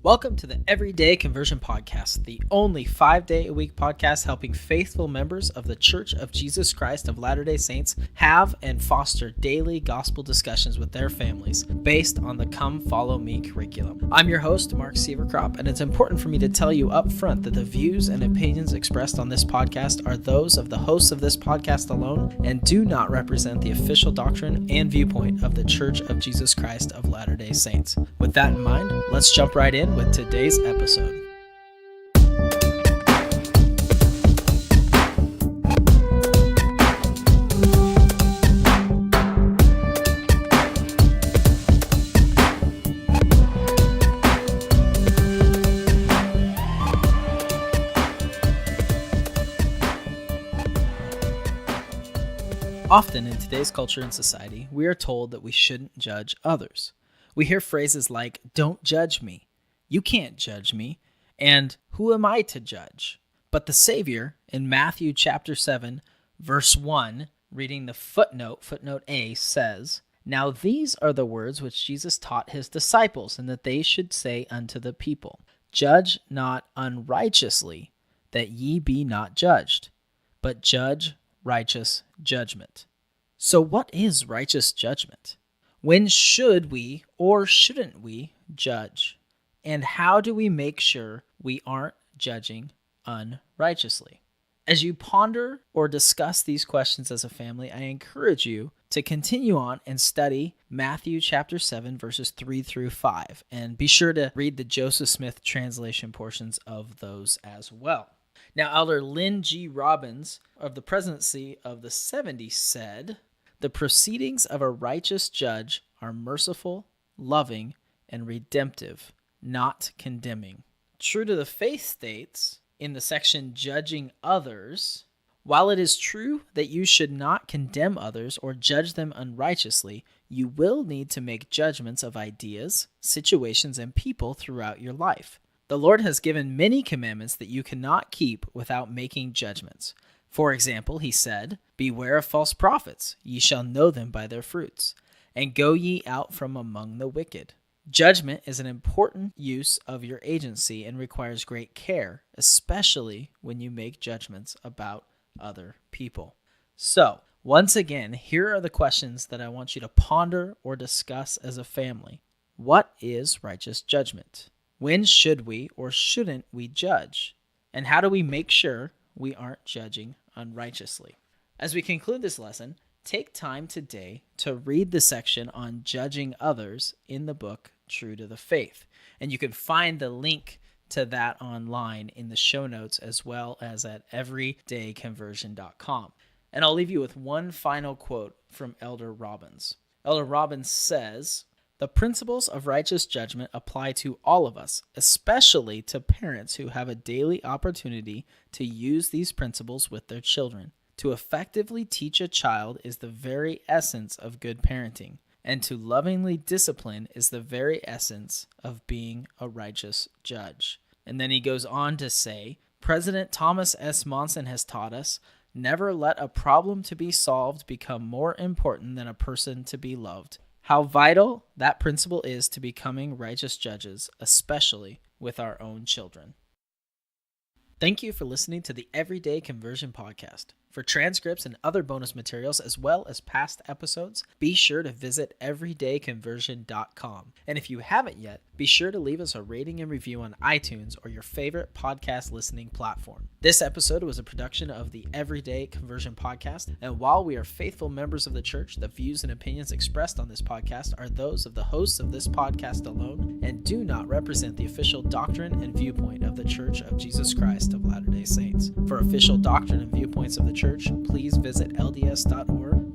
Welcome to the Everyday Conversion Podcast, the only 5-day-a-week podcast helping faithful members of the Church of Jesus Christ of Latter-day Saints have and foster daily gospel discussions with their families based on the Come Follow Me curriculum. I'm your host, Mark Seavercrop, and it's important for me to tell you up front that the views and opinions expressed on this podcast are those of the hosts of this podcast alone and do not represent the official doctrine and viewpoint of the Church of Jesus Christ of Latter-day Saints. With that in mind, let's jump right in with today's episode. Often in today's culture and society, we are told that we shouldn't judge others. We hear phrases like, "Don't judge me," "You can't judge me," and "Who am I to judge?" But the Savior, in Matthew chapter 7, verse 1, reading the footnote A, says, "Now these are the words which Jesus taught his disciples, and that they should say unto the people, Judge not unrighteously, that ye be not judged, but judge righteous judgment." So what is righteous judgment? When should we or shouldn't we judge? And how do we make sure we aren't judging unrighteously? As you ponder or discuss these questions as a family, I encourage you to continue on and study Matthew chapter 7, verses 3 through 5. And be sure to read the Joseph Smith translation portions of those as well. Now, Elder Lynn G. Robbins of the Presidency of the 70s said, "The proceedings of a righteous judge are merciful, loving, and redemptive, not condemning." True to the Faith states, in the section Judging Others, while it is true that you should not condemn others or judge them unrighteously, you will need to make judgments of ideas, situations, and people throughout your life. The Lord has given many commandments that you cannot keep without making judgments. For example, he said, "Beware of false prophets, ye shall know them by their fruits, and go ye out from among the wicked." Judgment is an important use of your agency and requires great care, especially when you make judgments about other people. So, once again, here are the questions that I want you to ponder or discuss as a family. What is righteous judgment? When should we or shouldn't we judge? And how do we make sure we aren't judging unrighteously? As we conclude this lesson, take time today to read the section on judging others in the book True to the Faith. And you can find the link to that online in the show notes as well as at everydayconversion.com. And I'll leave you with one final quote from Elder Robbins. Elder Robbins says, "The principles of righteous judgment apply to all of us, especially to parents who have a daily opportunity to use these principles with their children. To effectively teach a child is the very essence of good parenting, and to lovingly discipline is the very essence of being a righteous judge." And then he goes on to say, "President Thomas S. Monson has taught us, never let a problem to be solved become more important than a person to be loved. How vital that principle is to becoming righteous judges, especially with our own children." Thank you for listening to the Everyday Conversion Podcast. For transcripts and other bonus materials, as well as past episodes, be sure to visit everydayconversion.com. And if you haven't yet, be sure to leave us a rating and review on iTunes or your favorite podcast listening platform. This episode was a production of the Everyday Conversion Podcast, and while we are faithful members of the church, the views and opinions expressed on this podcast are those of the hosts of this podcast alone and do not represent the official doctrine and viewpoint of the Church of Jesus Christ of Latter-day Saints. For official doctrine and viewpoints of the church, please visit lds.org